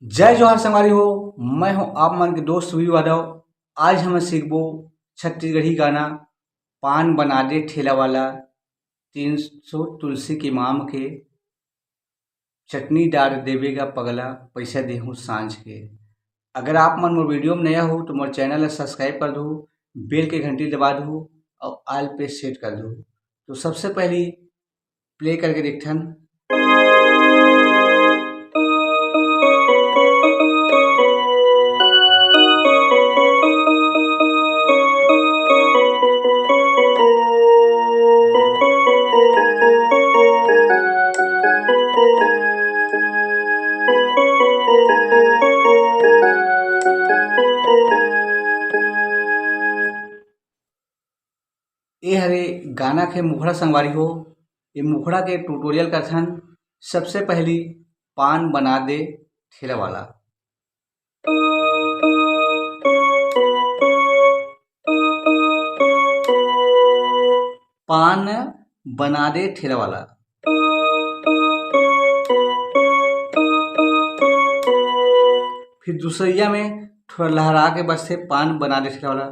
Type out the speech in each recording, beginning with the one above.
जय जोहार संगवारी हो। मैं हूं आप मन के दोस्त वी यादव। आज हम सीखबो छत्तीसगढ़ी गाना पान बना दे ठेला वाला 300 तुलसी के माम के चटनी डार देवेगा पगला पैसा देहूँ सांझ के। अगर आप मन मोर वीडियो में नया हो तो मोर चैनल ला सब्सक्राइब कर दो, बेल के घंटी दबा दो और आल पे सेट कर दो। तो सबसे पहली प्ले करके देखथन। ये हरे गाना के मुखड़ा संगवारी हो। ये मुखड़ा के ट्यूटोरियल करथन। सबसे पहली पान बना दे ठेला वाला। पान बना दे ठेला वाला। फिर दूसरिया में थोड़ा लहरा के बजते पान बना दे ठेला वाला।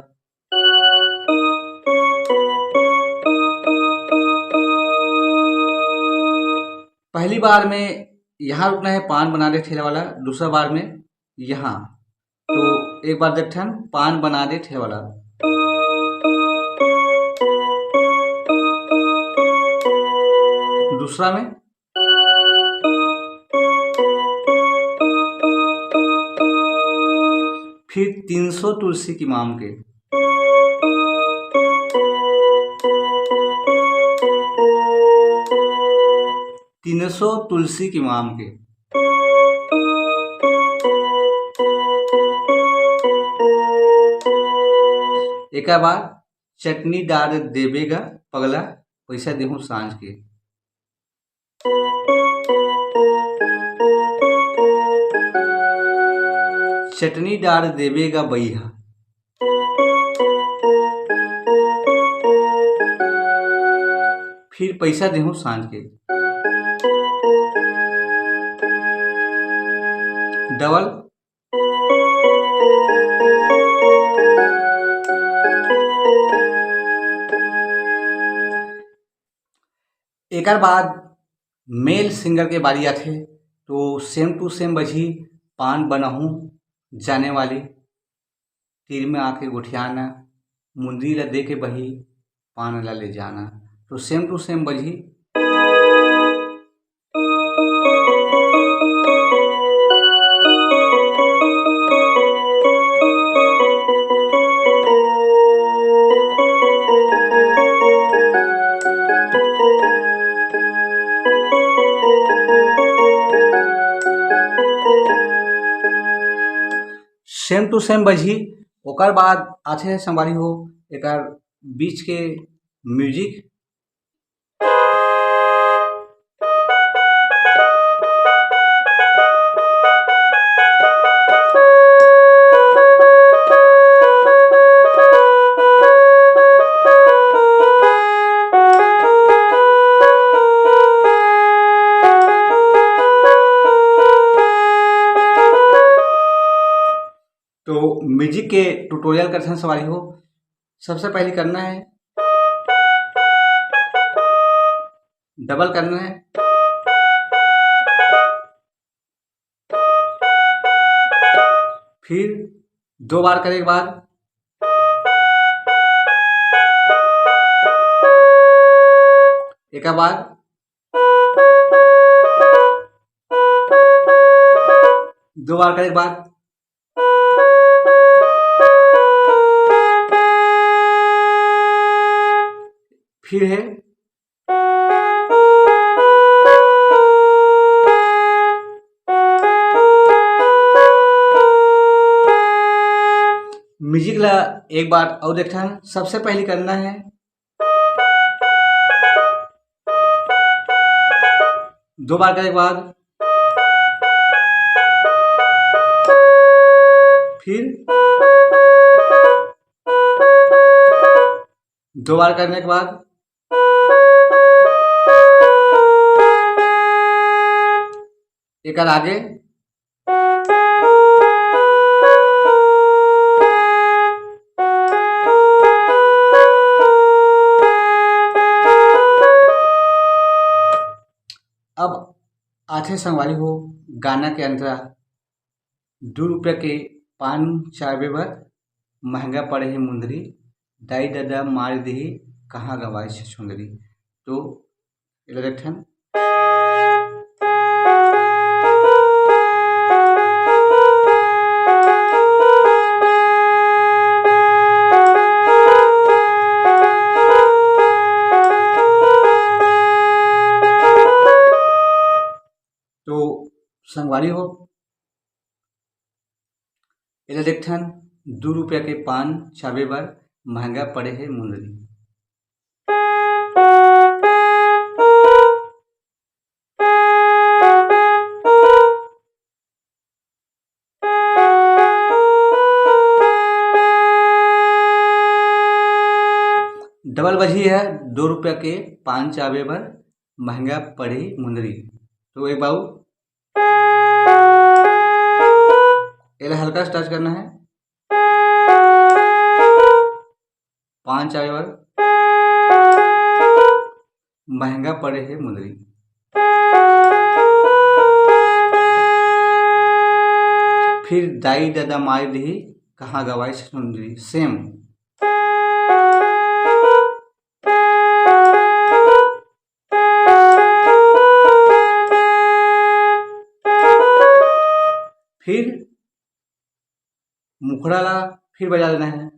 पहली बार में यहाँ रुकना है पान बना दे ठेला वाला, दूसरा बार में यहाँ। तो एक बार देखथन पान बना दे ठेला वाला। दूसरा में फिर 300 तुलसी की माम के। तीन सौ तुलसी की माम के। एक बार चटनी डार देवेगा पगला पैसा देहूँ सांझ के। चटनी डार देवेगा बैहा। फिर पैसा देहूँ सांझ के। डबल। एक बाद मेल सिंगर के बारी आथे तो सेम टू सेम बजी पान बनहूँ जाने वाली तीर में आके गुठियाना मुंदरी ला दे के बही पान ला ले जाना। तो सेम टू सेम बजी। सेम टू सेम बजी। ओकर बाद आथे संगवारी हो एकर बीच के म्यूजिक। तो म्यूजिक के ट्यूटोरियल करथन सवारी हो। सबसे पहले करना है डबल करना है। फिर 2 बार करे के बाद एक बाद 2 बार करे के बाद फिर है म्यूजिक ला एक बार और देखना है। सबसे पहले करना है दो बार करने के बाद फिर 2 बार करने के बाद एक आगे आथे संगवारी हो गाना के अंतरा 2 रुपया के पान चाबे बर महंगा पड़े हे मुंदरी दाई ददा मार देही कहाँ गवाए छे छुंदरी। तो एला देखथन तो संगवारी हो एला देखथन 2 रुपया के पान चाबे बर महंगा पड़े हे मुंदरी। डबल बजी है 2 रुपया के पान चाबे बर महंगा पड़े मुंदरी। तो एक बाऊ एला हल्का से टच करना है, पान चाबे बर महंगा पड़े है मुंदरी। फिर दाई ददा मार देही कहाँ गवाई छे छुंदरी सेम। फिर मुखड़ा ला फिर बजा देना है।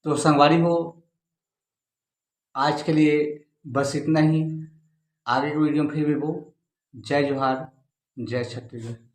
तो संगवारी हो आज के लिए बस इतना ही। आगे की वीडियो में फिर मिलबो। जय जोहार, जय छत्तीसगढ़।